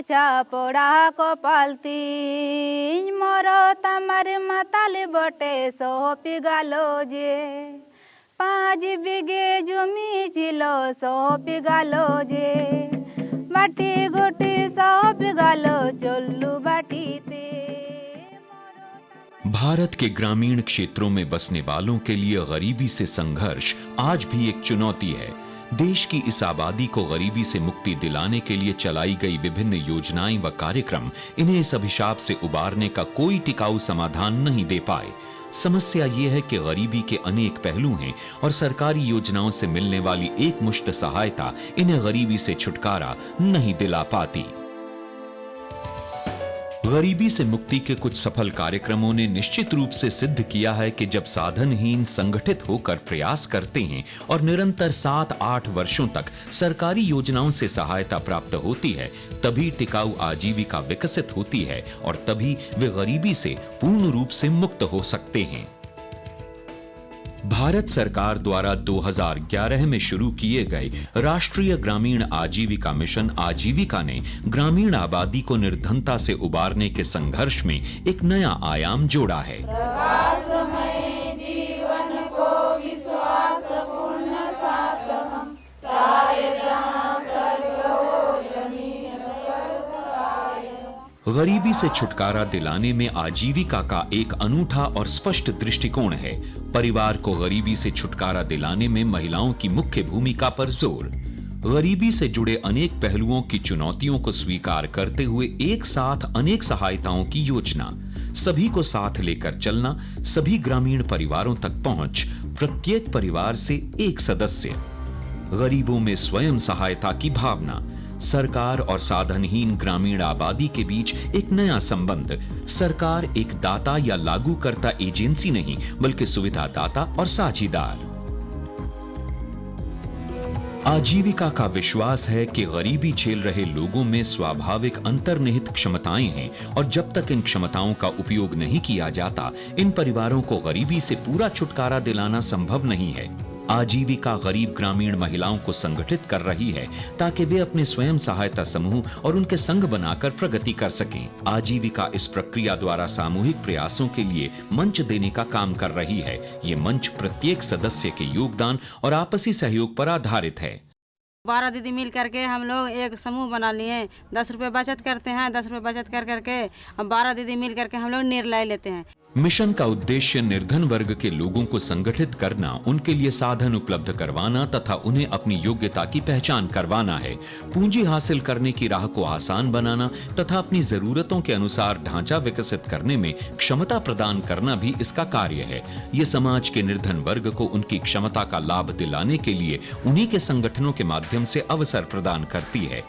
কাচা পোড়া কপালতি মর তামার মাতাল বটে সপি গেল যে 5 বিঘে জমি ছিল সপি গেল যে বাটি ঘটি সপি গেল চল্লু বাটিতে। भारत के ग्रामीण क्षेत्रों में बसने वालों के लिए गरीबी से संघर्ष आज भी एक चुनौती है। देश की इस आबादी को गरीबी से मुक्ति दिलाने के लिए चलाई गई विभिन्न योजनाएं व कार्यक्रम इन्हें इस अभिशाप से उबारने का कोई टिकाऊ समाधान नहीं दे पाए। समस्या ये है कि गरीबी के अनेक पहलू हैं और सरकारी योजनाओं से मिलने वाली एक मुश्त सहायता इन्हें गरीबी से छुटकारा नहीं दिला पाती। गरीबी से मुक्ति के कुछ सफल कार्यक्रमों ने निश्चित रूप से सिद्ध किया है कि जब साधनहीन संगठित होकर प्रयास करते हैं और निरंतर 7-8 वर्षों तक सरकारी योजनाओं से सहायता प्राप्त होती है, तभी टिकाऊ आजीविका विकसित होती है और तभी वे गरीबी से पूर्ण रूप से मुक्त हो सकते हैं। भारत सरकार द्वारा 2011 में शुरू किए गए राष्ट्रीय ग्रामीण आजीविका मिशन आजीविका ने ग्रामीण आबादी को निर्धनता से उबारने के संघर्ष में एक नया आयाम जोड़ा है। गरीबी से छुटकारा दिलाने में आजीविका का एक अनूठा और स्पष्ट दृष्टिकोण है। परिवार को गरीबी से छुटकारा दिलाने में महिलाओं की मुख्य भूमिका पर जोर। गरीबी से जुड़े अनेक पहलुओं की चुनौतियों को स्वीकार करते हुए एक साथ अनेक सहायताओं की योजना, सभी को साथ लेकर चलना, सभी ग्रामीण परिवारों तक पहुंच, प्रत्येक परिवार से एक सदस्य, गरीबों में स्वयं सहायता की भावना, सरकार और साधनहीन ग्रामीण आबादी के बीच एक नया संबंध। सरकार एक दाता या लागूकर्ता एजेंसी नहीं बल्कि सुविधादाता और साझीदार। आजीविका का विश्वास है कि गरीबी झेल रहे लोगों में स्वाभाविक अंतर्निहित क्षमताएं हैं और जब तक इन क्षमताओं का उपयोग नहीं किया जाता, इन परिवारों को गरीबी से पूरा छुटकारा दिलाना संभव नहीं है। आजीविका गरीब ग्रामीण महिलाओं को संगठित कर रही है ताकि वे अपने स्वयं सहायता समूह और उनके संघ बनाकर प्रगति कर सकें। आजीविका इस प्रक्रिया द्वारा सामूहिक प्रयासों के लिए मंच देने का काम कर रही है। ये मंच प्रत्येक सदस्य के योगदान और आपसी सहयोग पर आधारित है। 12 दीदी मिल करके हम लोग एक समूह बना लिए, 10 रुपये बचत करते हैं, 10 रुपये बचत कर करके हम 12 दीदी मिल करके हम लोग निर्णय लेते हैं। मिशन का उद्देश्य निर्धन वर्ग के लोगों को संगठित करना, उनके लिए साधन उपलब्ध करवाना तथा उन्हें अपनी योग्यता की पहचान करवाना है। पूंजी हासिल करने की राह को आसान बनाना तथा अपनी जरूरतों के अनुसार ढांचा विकसित करने में क्षमता प्रदान करना भी इसका कार्य है। ये समाज के निर्धन वर्ग को उनकी क्षमता का लाभ दिलाने के लिए उन्हीं के संगठनों के माध्यम से अवसर प्रदान करती है।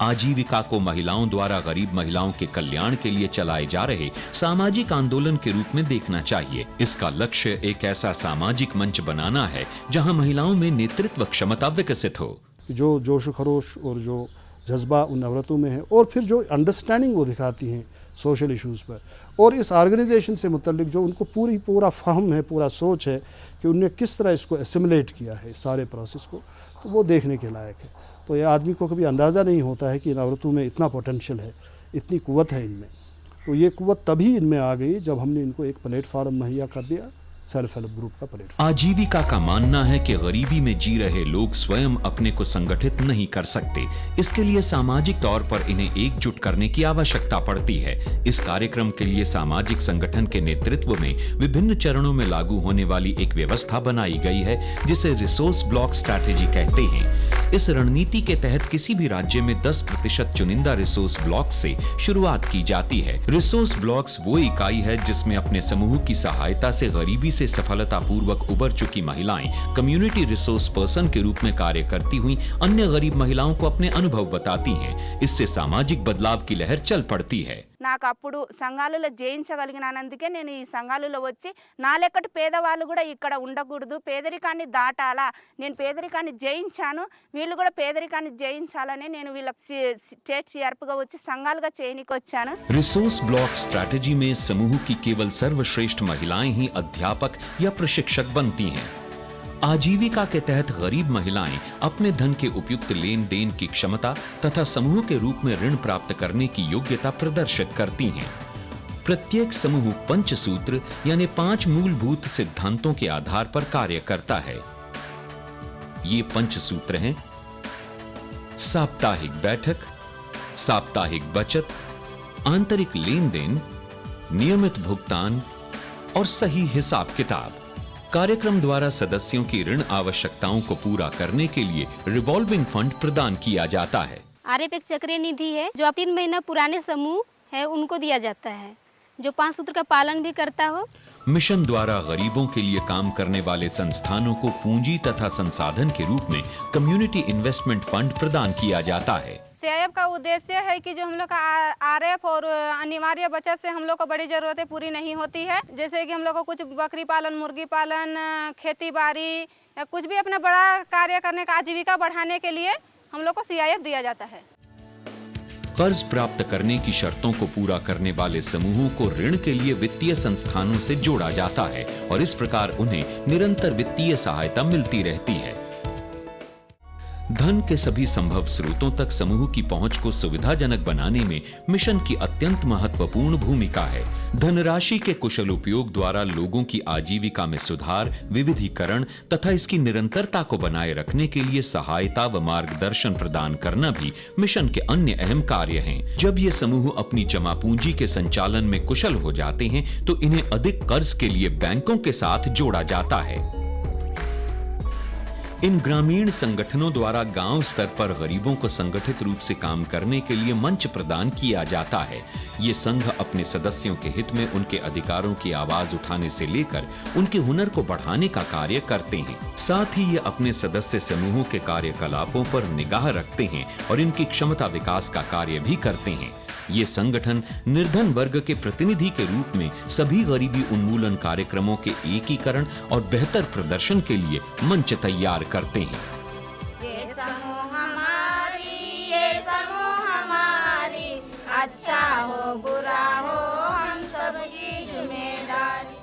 आजीविका को महिलाओं द्वारा गरीब महिलाओं के कल्याण के लिए चलाए जा रहे सामाजिक आंदोलन के रूप में देखना चाहिए। इसका लक्ष्य एक ऐसा सामाजिक मंच बनाना है जहां महिलाओं में नेतृत्व क्षमता विकसित हो। जो जोश खरोश और जो जज्बा उन औरतों में है और फिर जो अंडरस्टैंडिंग वो दिखाती हैं सोशल इश्यूज़ पर, और इस ऑर्गेनाइजेशन से मुतल्लिक जो उनको पूरा फहम है, पूरा सोच है कि उनने किस तरह इसको एसिमुलेट किया है सारे प्रोसेस को, तो वो देखने के लायक है। तो ये आदमी को कभी अंदाज़ा नहीं होता है कि इन औरतों में इतना पोटेंशियल है, इतनी कुव्वत है इनमें। तो ये कुव्वत तभी इनमें आ गई जब हमने इनको एक प्लेटफार्म मुहैया कर दिया, सेल्फ हेल्प ग्रुप का प्लेटफार्म। आजीविका का मानना है कि गरीबी में जी रहे लोग स्वयं अपने को संगठित नहीं कर सकते। इसके लिए सामाजिक तौर पर इन्हें एकजुट करने की आवश्यकता पड़ती है। इस कार्यक्रम के लिए सामाजिक संगठन के नेतृत्व में विभिन्न चरणों में लागू होने वाली एक व्यवस्था बनाई गई है, जिसे रिसोर्स ब्लॉक स्ट्रैटेजी कहते हैं। इस रणनीति के तहत किसी भी राज्य में 10% चुनिंदा रिसोर्स ब्लॉक से शुरुआत की जाती है। रिसोर्स ब्लॉक्स वो इकाई है जिसमें अपने समूह की सहायता से गरीबी से सफलतापूर्वक उबर चुकी महिलाएं कम्युनिटी रिसोर्स पर्सन के रूप में कार्य करती हुई अन्य गरीब महिलाओं को अपने अनुभव बताती हैं। इससे सामाजिक बदलाव की लहर चल पड़ती है। నాకు అప్పుడు సంఘాలలో జయించగలిగినందుకే నేను ఈ సంఘాలలో వచ్చి నా లెక్కటి పేదవాళ్ళు కూడా ఇక్కడ ఉండకూడదు, పేదరికాన్ని దాటాలా, నేను పేదరికాన్ని జయించాను, వీళ్ళు కూడా పేదరికాన్ని జయించాలని నేను వీళ్ళకి స్టేట్ సిఆర్పీగా వచ్చి సంఘాలుగా చేయనికి వచ్చాను। रिसोर्स ब्लॉक स्ट्रैटेजी में समूह की केवल सर्वश्रेष्ठ महिलाएं ही अध्यापक या प्रशिक्षक बनती हैं। आजीविका के तहत गरीब महिलाएं अपने धन के उपयुक्त लेन देन की क्षमता तथा समूह के रूप में ऋण प्राप्त करने की योग्यता प्रदर्शित करती हैं। प्रत्येक समूह पंचसूत्र यानी 5 मूलभूत सिद्धांतों के आधार पर कार्य करता है। ये पंचसूत्र हैं: साप्ताहिक बैठक, साप्ताहिक बचत, आंतरिक लेन देन, नियमित भुगतान और सही हिसाब किताब। कार्यक्रम द्वारा सदस्यों की ऋण आवश्यकताओं को पूरा करने के लिए रिवॉल्विंग फंड प्रदान किया जाता है। आरएफ एक चक्रीय निधि है जो 3 महीना पुराने समूह है उनको दिया जाता है, जो 5 सूत्र का पालन भी करता हो। मिशन द्वारा गरीबों के लिए काम करने वाले संस्थानों को पूंजी तथा संसाधन के रूप में कम्युनिटी इन्वेस्टमेंट फंड प्रदान किया जाता है। सीआईएफ का उद्देश्य है कि जो हम लोग का आरएफ और अनिवार्य बचत से हम लोग को बड़ी ज़रूरतें पूरी नहीं होती है, जैसे कि हम लोग को कुछ बकरी पालन, मुर्गी पालन, खेती बाड़ी या कुछ भी अपना बड़ा कार्य करने का आजीविका बढ़ाने के लिए हम लोग को सीआईएफ दिया जाता है। कर्ज प्राप्त करने की शर्तों को पूरा करने वाले समूहों को ऋण के लिए वित्तीय संस्थानों से जोड़ा जाता है और इस प्रकार उन्हें निरंतर वित्तीय सहायता मिलती रहती है। धन के सभी संभव स्रोतों तक समूह की पहुंच को सुविधाजनक बनाने में मिशन की अत्यंत महत्वपूर्ण भूमिका है। धनराशि के कुशल उपयोग द्वारा लोगों की आजीविका में सुधार, विविधीकरण तथा इसकी निरंतरता को बनाए रखने के लिए सहायता व मार्गदर्शन प्रदान करना भी मिशन के अन्य अहम कार्य हैं। जब ये समूह अपनी जमा पूंजी के संचालन में कुशल हो जाते हैं तो इन्हें अधिक कर्ज के लिए बैंकों के साथ जोड़ा जाता है। इन ग्रामीण संगठनों द्वारा गांव स्तर पर गरीबों को संगठित रूप से काम करने के लिए मंच प्रदान किया जाता है। ये संघ अपने सदस्यों के हित में उनके अधिकारों की आवाज उठाने से लेकर उनके हुनर को बढ़ाने का कार्य करते हैं। साथ ही ये अपने सदस्य समूहों के कार्यकलापों पर निगाह रखते हैं और इनकी क्षमता विकास का कार्य भी करते हैं। ये संगठन निर्धन वर्ग के प्रतिनिधि के रूप में सभी गरीबी उन्मूलन कार्यक्रमों के एकीकरण और बेहतर प्रदर्शन के लिए मंच तैयार करते हैं। ये समूह हमारी, अच्छा हो बुरा हो हम सबकी जिम्मेदारी।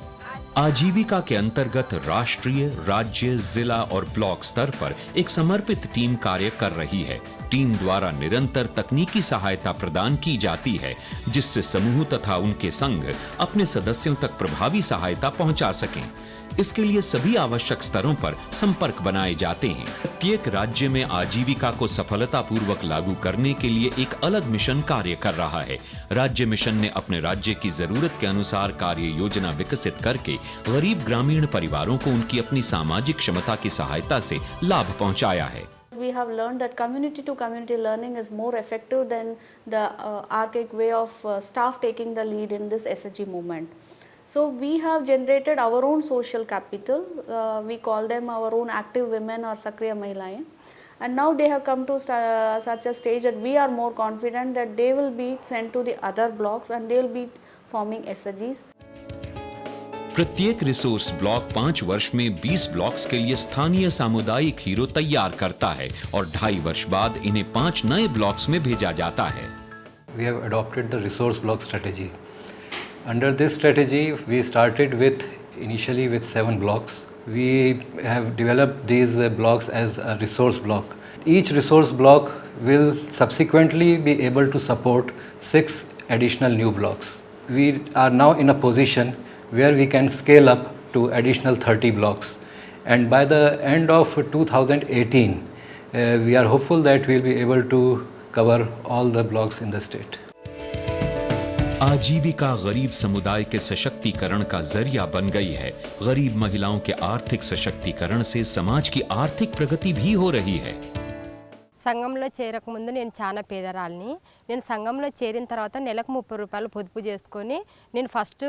आजीविका के अंतर्गत राष्ट्रीय, राज्य, जिला और ब्लॉक स्तर पर एक समर्पित टीम कार्य कर रही है। टीम द्वारा निरंतर तकनीकी सहायता प्रदान की जाती है जिससे समूह तथा उनके संघ अपने सदस्यों तक प्रभावी सहायता पहुंचा सकें। इसके लिए सभी आवश्यक स्तरों पर संपर्क बनाए जाते हैं। प्रत्येक राज्य में आजीविका को सफलतापूर्वक लागू करने के लिए एक अलग मिशन कार्य कर रहा है। राज्य मिशन ने अपने राज्य की जरूरत के अनुसार कार्य योजना विकसित करके गरीब ग्रामीण परिवारों को उनकी अपनी सामाजिक क्षमता की सहायता से लाभ पहुंचाया है। We have learned that community to community learning is more effective than the archaic way of staff taking the lead in this SHG movement. So we have generated our own social capital. We call them our own active women or Sakriya Mahilayen. And now they have come to such a stage that we are more confident that they will be sent to the other blocks and they will be forming SHGs. प्रत्येक resource block 5 वर्ष में 20 blocks के लिए स्थानीय सामुदायिक hero तैयार करता है और 2.5 वर्ष बाद इन्हें 5 नए ब्लॉक्स में भेजा जाता है। We have adopted the resource block strategy. Under this strategy, we started initially with 7 blocks. We have developed these blocks as a resource block. Each resource block will subsequently be able to support 6 additional new blocks. We are now in a position where we can scale up to additional 30 blocks, and by the end of 2018 we are hopeful that we will be able to cover all the blocks in the state. आजीविका गरीब समुदाय के सशक्तिकरण का जरिया बन गई है। गरीब महिलाओं के आर्थिक सशक्तिकरण से समाज की आर्थिक प्रगति भी हो रही है। సంఘంలో చేరకముందు నేను చాలా పేదరాల్ని. నేను సంఘంలో చేరిన తర్వాత నెలకు 30 రూపాయలు పొదుపు చేసుకొని నేను ఫస్ట్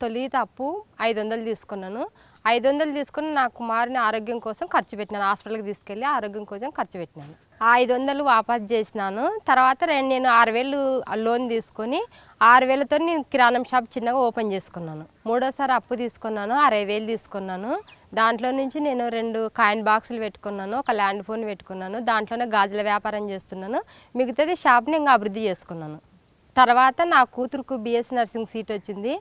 తొలిత అప్పు 500 తీసుకున్నాను. 500 తీసుకుని నా కుమారుని ఆరోగ్యం కోసం ఖర్చు పెట్టినాను. హాస్పిటల్కి తీసుకెళ్ళి ఆరోగ్యం కోసం ఖర్చు పెట్టినాను. ఆ 500 వాపస్ చేసినాను. తర్వాత నేను 6000 లోన్ తీసుకొని 6000తో నేను కిరాణం షాప్ చిన్నగా ఓపెన్ చేసుకున్నాను. మూడోసారి అప్పు తీసుకున్నాను, 60000 తీసుకున్నాను. దాంట్లో నుంచి నేను 2 కాయిన్ బాక్సులు పెట్టుకున్నాను, ఒక ల్యాండ్ ఫోన్ పెట్టుకున్నాను. దాంట్లోనే గాజుల వ్యాపారం చేస్తున్నాను. మిగతాది షాప్ని ఇంకా అభివృద్ధి చేసుకున్నాను. తర్వాత నా కూతురుకు బిఎస్సి నర్సింగ్ సీట్ వచ్చింది.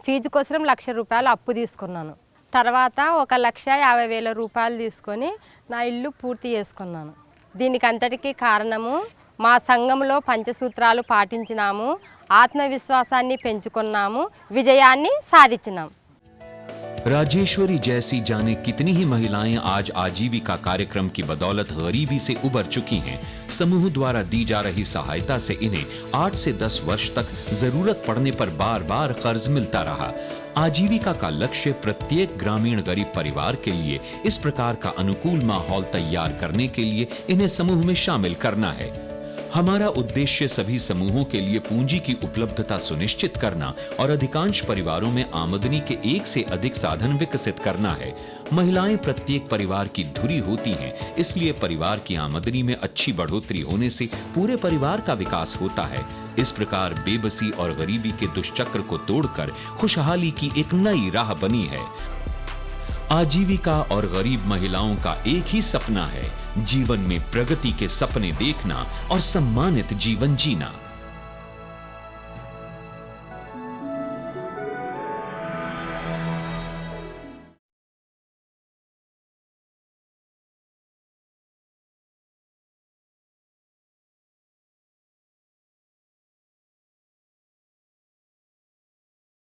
ఫీజు కోసం 1,00,000 రూపాయలు అప్పు తీసుకున్నాను. తర్వాత 1,50,000 రూపాయలు తీసుకొని నా ఇల్లు పూర్తి చేసుకున్నాను. దీనికి అంతటికీ కారణము మా సంఘంలో పంచసూత్రాలు పాటించినాము, ఆత్మవిశ్వాసాన్ని పెంచుకున్నాము, విజయాన్ని సాధించినాం. राजेश्वरी जैसी जाने कितनी ही महिलाएं आज आजीविका कार्यक्रम की बदौलत गरीबी से उबर चुकी हैं। समूह द्वारा दी जा रही सहायता से इन्हें 8 से 10 वर्ष तक जरूरत पड़ने पर बार बार कर्ज मिलता रहा। आजीविका का लक्ष्य प्रत्येक ग्रामीण गरीब परिवार के लिए इस प्रकार का अनुकूल माहौल तैयार करने के लिए इन्हें समूह में शामिल करना है। हमारा उद्देश्य सभी समूहों के लिए पूंजी की उपलब्धता सुनिश्चित करना और अधिकांश परिवारों में आमदनी के एक से अधिक साधन विकसित करना है। महिलाएं प्रत्येक परिवार की धुरी होती हैं, इसलिए परिवार की आमदनी में अच्छी बढ़ोतरी होने से पूरे परिवार का विकास होता है। इस प्रकार बेबसी और गरीबी के दुष्चक्र को तोड़कर खुशहाली की एक नई राह बनी है। आजीविका और गरीब महिलाओं का एक ही सपना है, जीवन में प्रगति के सपने देखना और सम्मानित जीवन जीना।